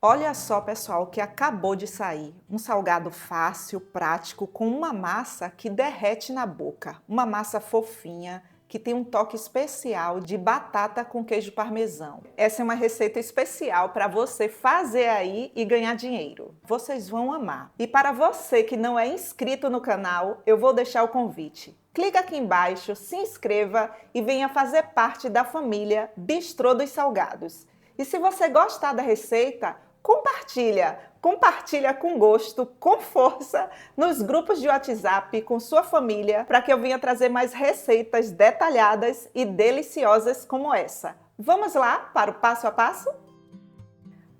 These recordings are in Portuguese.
Olha só, pessoal, o que acabou de sair. Um salgado fácil, prático, com uma massa que derrete na boca. Uma massa fofinha, que tem um toque especial de batata com queijo parmesão. Essa é uma receita especial para você fazer aí e ganhar dinheiro. Vocês vão amar. E para você que não é inscrito no canal, eu vou deixar o convite. Clica aqui embaixo, se inscreva e venha fazer parte da família Bistrô dos Salgados. E se você gostar da receita, compartilha com gosto, com força, nos grupos de WhatsApp com sua família, para que eu venha trazer mais receitas detalhadas e deliciosas como essa. Vamos lá para o passo a passo?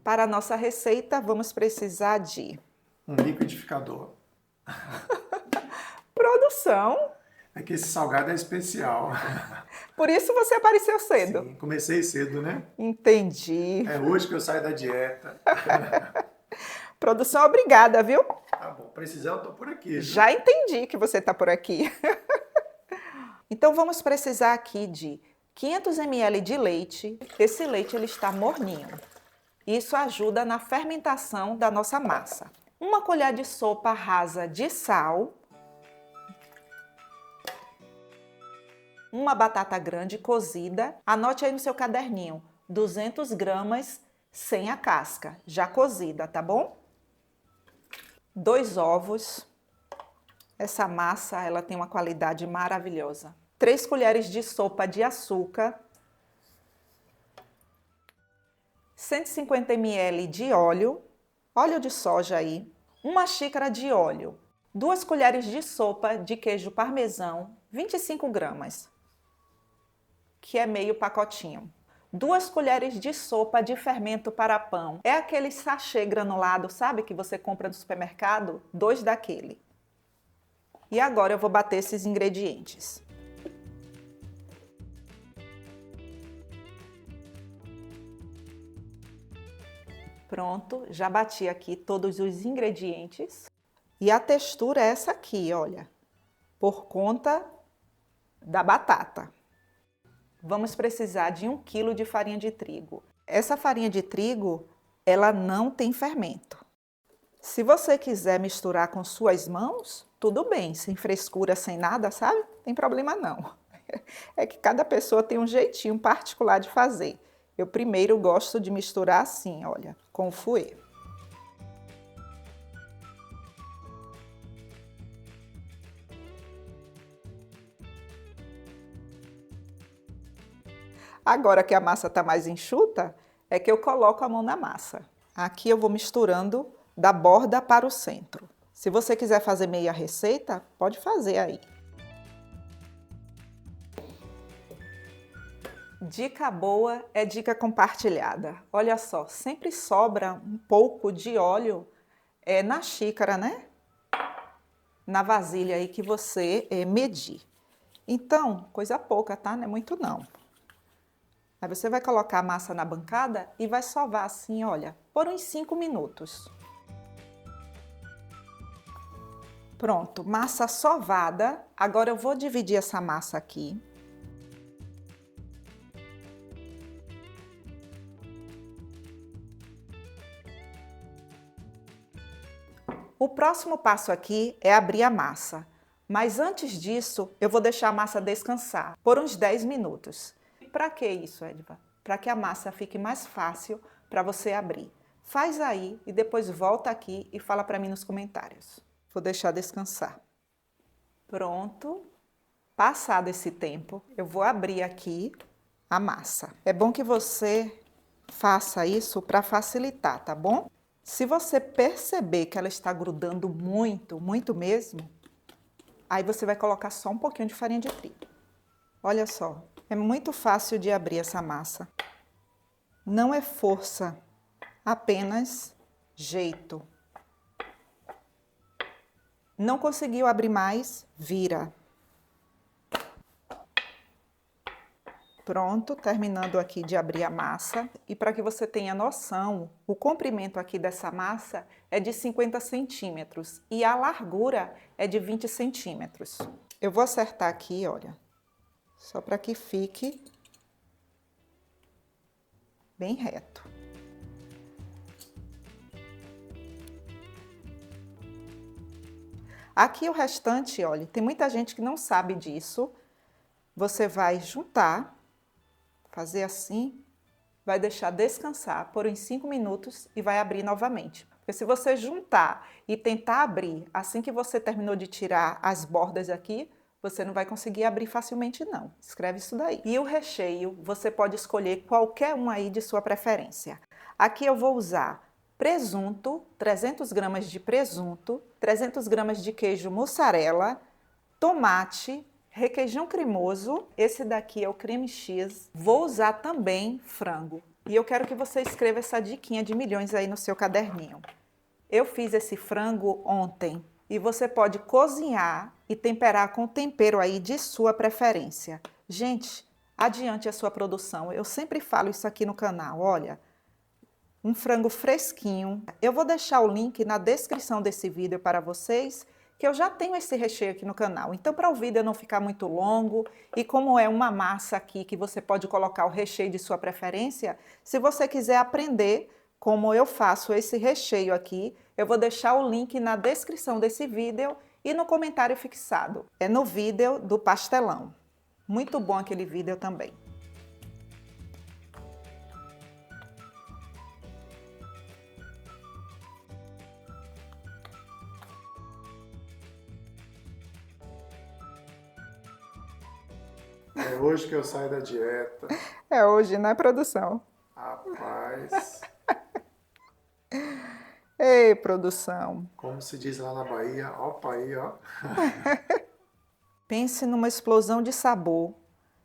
Para a nossa receita, vamos precisar de um liquidificador. Produção. É que esse salgado é especial. Por isso você apareceu cedo. Sim, comecei cedo, né? Entendi. É hoje que eu saio da dieta. Produção, obrigada, viu? Tá bom, precisar eu tô por aqui. Viu? Já entendi que você tá por aqui. Então vamos precisar aqui de 500 ml de leite. Esse leite ele está morninho. Isso ajuda na fermentação da nossa massa. Uma colher de sopa rasa de sal. Uma batata grande cozida. Anote aí no seu caderninho, 200 gramas sem a casca, já cozida, tá bom? 2 ovos. Essa massa, ela tem uma qualidade maravilhosa. 3 colheres de sopa de açúcar. 150 ml de óleo de soja aí. 1 xícara de óleo. 2 colheres de sopa de queijo parmesão, 25 gramas. Que é meio pacotinho. 2 colheres de sopa de fermento para pão. É aquele sachê granulado, sabe, que você compra no supermercado? 2 daquele. E agora eu vou bater esses ingredientes. Pronto, já bati aqui todos os ingredientes. E a textura é essa aqui, olha, por conta da batata. Vamos precisar de 1 kg de farinha de trigo. Essa farinha de trigo, ela não tem fermento. Se você quiser misturar com suas mãos, tudo bem, sem frescura, sem nada, sabe? Não tem problema não. É que cada pessoa tem um jeitinho particular de fazer. Eu primeiro gosto de misturar assim, olha, com o fouet. Agora que a massa está mais enxuta, é que eu coloco a mão na massa. Aqui eu vou misturando da borda para o centro. Se você quiser fazer meia receita, pode fazer aí. Dica boa é dica compartilhada. Olha só, sempre sobra um pouco de óleo na xícara, né? Na vasilha aí que você medir. Então, coisa pouca, tá? Não é muito não. Aí você vai colocar a massa na bancada e vai sovar assim, olha, por uns 5 minutos. Pronto, massa sovada. Agora eu vou dividir essa massa aqui. O próximo passo aqui é abrir a massa. Mas antes disso, eu vou deixar a massa descansar por uns 10 minutos. Para que isso, Edva? Para que a massa fique mais fácil para você abrir. Faz aí e depois volta aqui e fala para mim nos comentários. Vou deixar descansar. Pronto. Passado esse tempo, eu vou abrir aqui a massa. É bom que você faça isso para facilitar, tá bom? Se você perceber que ela está grudando muito, muito mesmo, aí você vai colocar só um pouquinho de farinha de trigo. Olha só. É muito fácil de abrir essa massa. Não é força, apenas jeito. Não conseguiu abrir mais? Vira. Pronto, terminando aqui de abrir a massa. E para que você tenha noção, o comprimento aqui dessa massa é de 50 centímetros e a largura é de 20 centímetros. Eu vou acertar aqui, olha. Só para que fique bem reto. Aqui o restante, olha, tem muita gente que não sabe disso. Você vai juntar, fazer assim, vai deixar descansar por uns 5 minutos e vai abrir novamente. Porque se você juntar e tentar abrir assim que você terminou de tirar as bordas aqui, você não vai conseguir abrir facilmente não. Escreve isso daí. E o recheio, você pode escolher qualquer um aí de sua preferência. Aqui eu vou usar presunto, 300 gramas de presunto, 300 gramas de queijo mussarela, tomate, requeijão cremoso, esse daqui é o creme cheese. Vou usar também frango. E eu quero que você escreva essa diquinha de milhões aí no seu caderninho. Eu fiz esse frango ontem e você pode cozinhar e temperar com o tempero aí de sua preferência. Gente, adiante a sua produção. Eu sempre falo isso aqui no canal, olha, um frango fresquinho. Eu vou deixar o link na descrição desse vídeo para vocês, que eu já tenho esse recheio aqui no canal. Então, para o vídeo não ficar muito longo, e como é uma massa aqui que você pode colocar o recheio de sua preferência, se você quiser aprender como eu faço esse recheio aqui, eu vou deixar o link na descrição desse vídeo e no comentário fixado. É no vídeo do pastelão. Muito bom aquele vídeo também. É hoje que eu saio da dieta. É hoje, né, produção? Rapaz, Ei, produção. como se diz lá na Bahia, opa aí, ó. Pense numa explosão de sabor.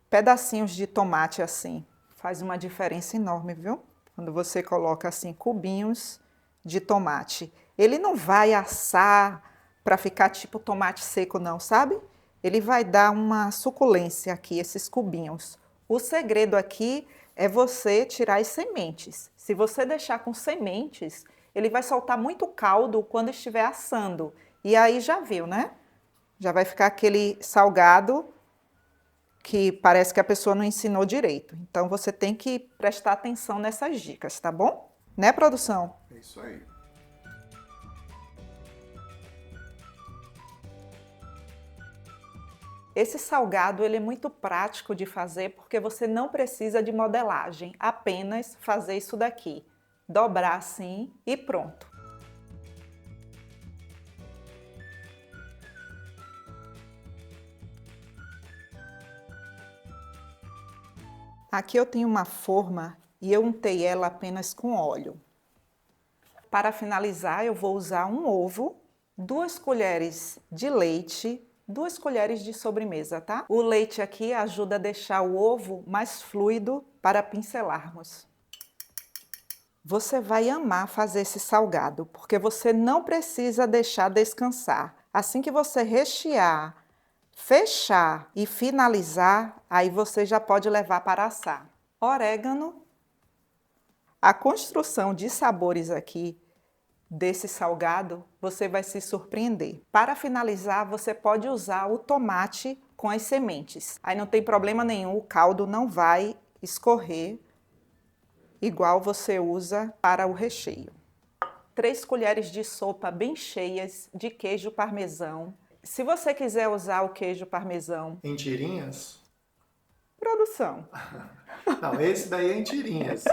Pedacinhos de tomate assim. Faz uma diferença enorme, viu? Quando você coloca assim cubinhos de tomate. Ele não vai assar para ficar tipo tomate seco não, sabe? Ele vai dar uma suculência aqui, esses cubinhos. O segredo aqui é você tirar as sementes. Se você deixar com sementes, ele vai soltar muito caldo quando estiver assando. E aí já viu, né? Já vai ficar aquele salgado que parece que a pessoa não ensinou direito. Então você tem que prestar atenção nessas dicas, tá bom? Né, produção? É isso aí. Esse salgado ele é muito prático de fazer porque você não precisa de modelagem, apenas fazer isso daqui. Dobrar assim e pronto. Aqui eu tenho uma forma e eu untei ela apenas com óleo. Para finalizar, eu vou usar um ovo, 2 colheres de leite, 2 colheres de sobremesa, tá? O leite aqui ajuda a deixar o ovo mais fluido para pincelarmos. Você vai amar fazer esse salgado, porque você não precisa deixar descansar. Assim que você rechear, fechar e finalizar, aí você já pode levar para assar. Orégano. A construção de sabores aqui desse salgado, você vai se surpreender. Para finalizar, você pode usar o tomate com as sementes. Aí não tem problema nenhum, o caldo não vai escorrer igual você usa para o recheio. 3 colheres de sopa bem cheias de queijo parmesão. Se você quiser usar o queijo parmesão... Em tirinhas? Produção. Não, esse daí é em tirinhas.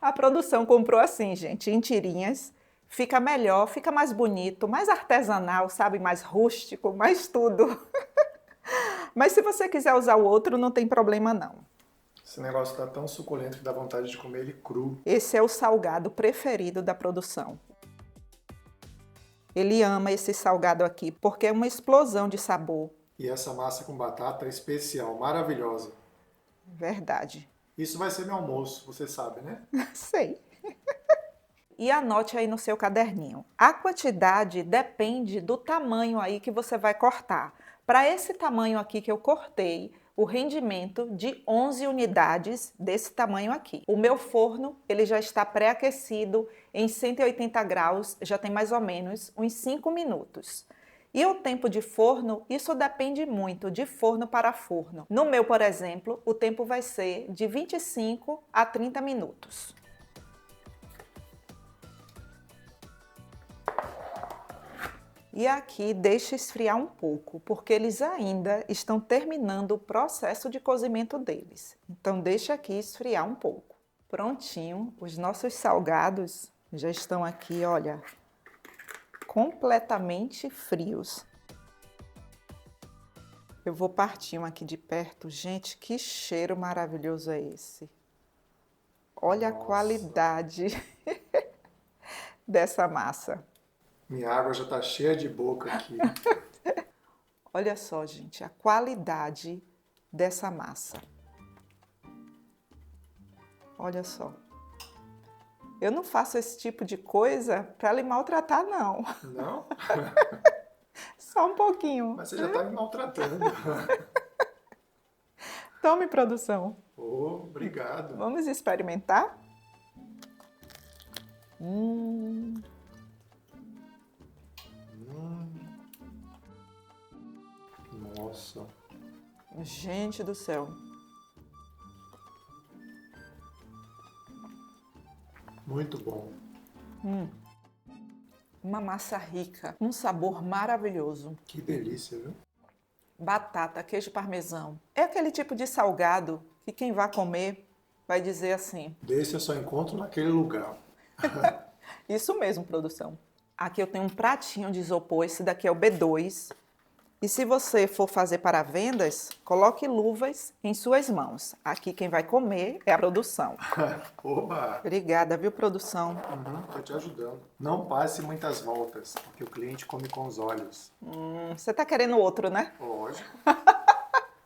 A produção comprou assim, gente, em tirinhas. Fica melhor, fica mais bonito, mais artesanal, sabe? Mais rústico, mais tudo. Mas se você quiser usar o outro, não tem problema não. Esse negócio tá tão suculento que dá vontade de comer ele cru. Esse é o salgado preferido da produção. Ele ama esse salgado aqui, porque é uma explosão de sabor. E essa massa com batata é especial, maravilhosa. Verdade. Isso vai ser meu almoço, você sabe, né? Sei. E anote aí no seu caderninho. A quantidade depende do tamanho aí que você vai cortar. Para esse tamanho aqui que eu cortei, o rendimento de 11 unidades desse tamanho aqui. O meu forno, ele já está pré-aquecido em 180 graus, já tem mais ou menos uns 5 minutos. E o tempo de forno, isso depende muito de forno para forno. No meu, por exemplo, o tempo vai ser de 25 a 30 minutos. E aqui deixa esfriar um pouco, porque eles ainda estão terminando o processo de cozimento deles. Então deixa aqui esfriar um pouco. Prontinho, os nossos salgados já estão aqui, olha, completamente frios. Eu vou partir um aqui de perto. Gente, que cheiro maravilhoso é esse! Olha Nossa. A qualidade dessa massa. Minha água já está cheia de boca aqui. Olha só, gente, a qualidade dessa massa. Olha só. Eu não faço esse tipo de coisa para lhe maltratar, não. Não? Só um pouquinho. Mas você já está me maltratando. Tome, produção. Oh, obrigado. Vamos experimentar? Nossa. Gente do céu. Muito bom. Uma massa rica, um sabor maravilhoso. Que delícia, viu? Batata, queijo parmesão. É aquele tipo de salgado que quem vai comer vai dizer assim: Desse eu só encontro naquele lugar. isso mesmo, produção. Aqui eu tenho um pratinho de isopor, esse daqui é o B2. E se você for fazer para vendas, coloque luvas em suas mãos. Aqui quem vai comer é a produção. Oba! Obrigada, viu, produção? Tô te ajudando. Não passe muitas voltas, porque o cliente come com os olhos. Você tá querendo outro, né? Lógico.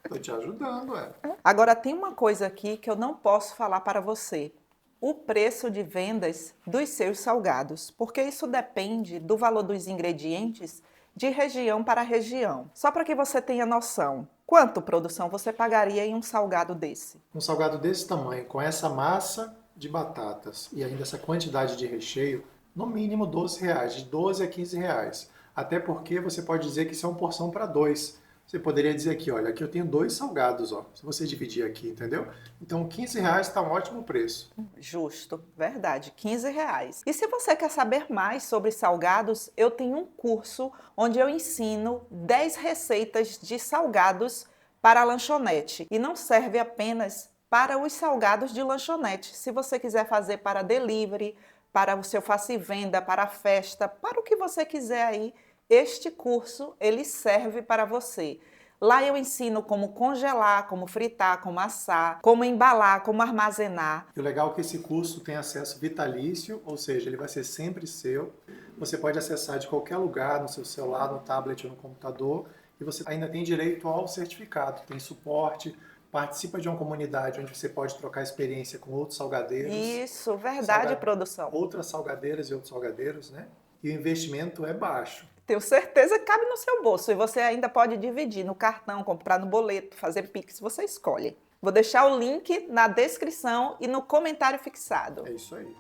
Tô te ajudando, é. Agora tem uma coisa aqui que eu não posso falar para você. O preço de vendas dos seus salgados, porque isso depende do valor dos ingredientes de região para região. Só para que você tenha noção, quanto, produção, você pagaria em um salgado desse? Um salgado desse tamanho, com essa massa de batatas e ainda essa quantidade de recheio, no mínimo R$12, de 12 a 15 reais. Até porque você pode dizer que isso é uma porção para dois. Você poderia dizer aqui, olha, aqui eu tenho 2 salgados, ó. Se você dividir aqui, entendeu? Então 15 reais está um ótimo preço. Justo, verdade, 15 reais. E se você quer saber mais sobre salgados, eu tenho um curso onde eu ensino 10 receitas de salgados para a lanchonete. E não serve apenas para os salgados de lanchonete. Se você quiser fazer para delivery, para o seu faça e venda, para a festa, para o que você quiser aí, este curso, ele serve para você. Lá eu ensino como congelar, como fritar, como assar, como embalar, como armazenar. E o legal é que esse curso tem acesso vitalício, ou seja, ele vai ser sempre seu. Você pode acessar de qualquer lugar, no seu celular, no tablet ou no computador. E você ainda tem direito ao certificado, tem suporte, participa de uma comunidade onde você pode trocar experiência com outros salgadeiros. Isso, verdade, produção. Outras salgadeiras e outros salgadeiros, né? E o investimento é baixo. Tenho certeza que cabe no seu bolso e você ainda pode dividir no cartão, comprar no boleto, fazer Pix, você escolhe. Vou deixar o link na descrição e no comentário fixado. É isso aí.